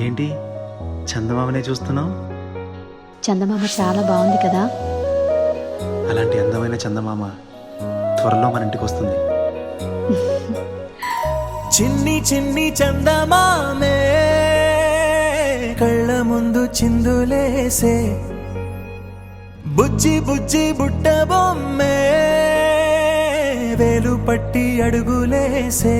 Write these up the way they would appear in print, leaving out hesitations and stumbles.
ఏంటి చందమామనే చూస్తున్నావు? చందమామ చాలా బాగుంది కదా. అలాంటి అందమైన చందమామ త్వరలో మన ఇంటికి వస్తుంది. చిన్ని చిన్ని చందమామే కళ్ళ ముందు చిందులేసే, బుజ్జి బుజ్జి బుట్ట బొమ్మే వేలు పట్టి అడుగులేసే,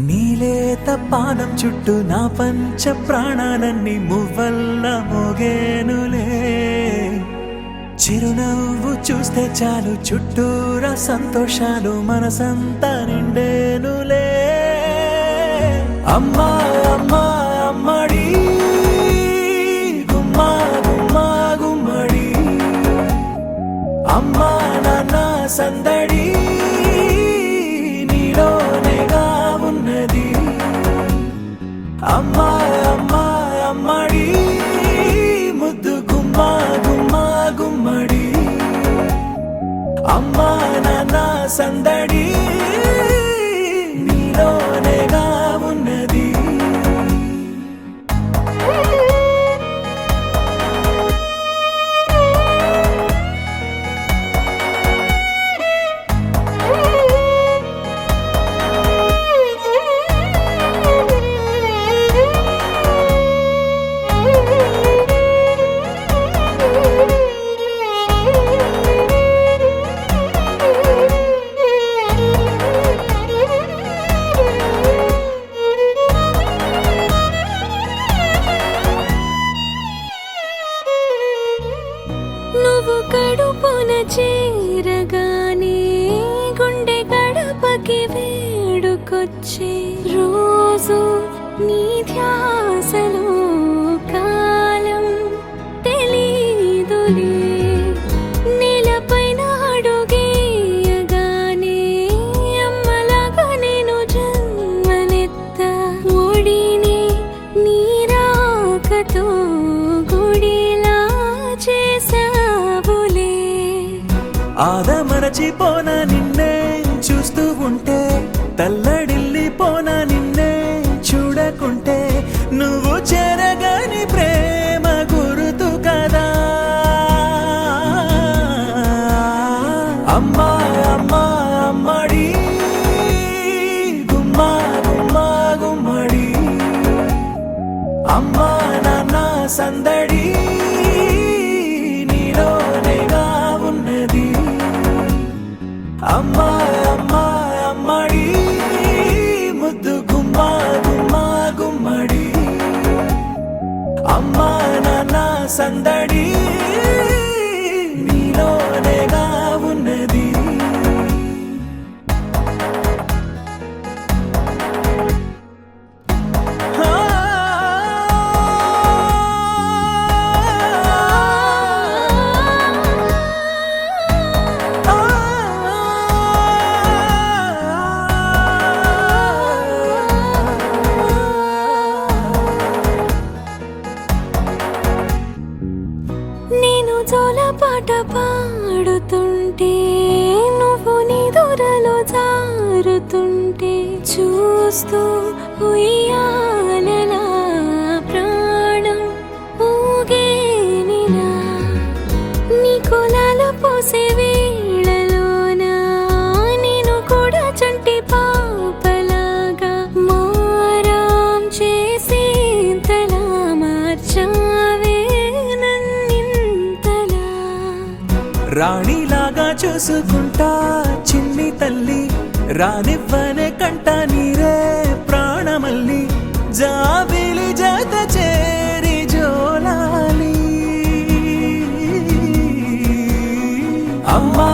నీలేత పానం చుట్టూ నా పంచ ప్రాణాలన్నీ మువ్వల్ల మోగేనులే, చిరునవ్వు చూస్తే చాలు చుట్టూరా సంతోషాలు మనసంతా నిండేనులే. అమ్మా అమ్మా అమ్మడి గుమ్మా గుమ్మా గుమ్మడి, అమ్మా నాన్న సందడి నీలోనేగా ఉన్నది. అమ్మా అమ్మా అమ్మడి ముద్దు గుమ్మా గుమ్మా గుమ్మడి, అమ్మా నాన్న సందడి నీలోనేగా ఉన్నది. నువ్వు కడుపున చేరగానే గుండె గడపకి వేడుకొచ్చే, రోజు నీ ధ్యాసలో కాలం తెలీదులే, నేలపైన అడుగేయగానే అమ్మలాగా నేను జన్మనెత్త, ఒడిని నీ రాకతో గుడిలా చేసావులే. ఆదమరచిపోన నిన్నే చూస్తూ ఉంటే, తల్లడిల్లిపోన నిన్నే చూడకుంటే, నువ్వు చెరగని ప్రేమ గురుతు కదా. అమ్మా అమ్మా అమ్మడి గుమ్మా గుమ్మా గుమ్మడి, అమ్మా నాన్న సందడి నీలోనేగా ఉన్నది. అమ్మా అమ్మా అమ్మడి ముద్దు గుమ్మా గుమ్మా గుమ్మడి, అమ్మా నాన్న సందడి నీలోనేగా ఉన్నది. నేను జోలపాట పాడుతుంటే, నువ్వు నిదురలో జారుతుంటే, చూస్తూ ఉయ్యాలలా ప్రాణం ఊగేనిలా, నీ కులాల పోసే వేళలోన నేను కూడా చంటి పాపలాగా మారాం చేసేంతలా మార్చావే నన్నింతలా. రాణిలాగా చూసుకుంటా చిన్ని తల్లి, రానివ్వనే కంట నీరే ప్రాణమల్లి, జాబిలి జత చేరి జోలాలి. అమ్మా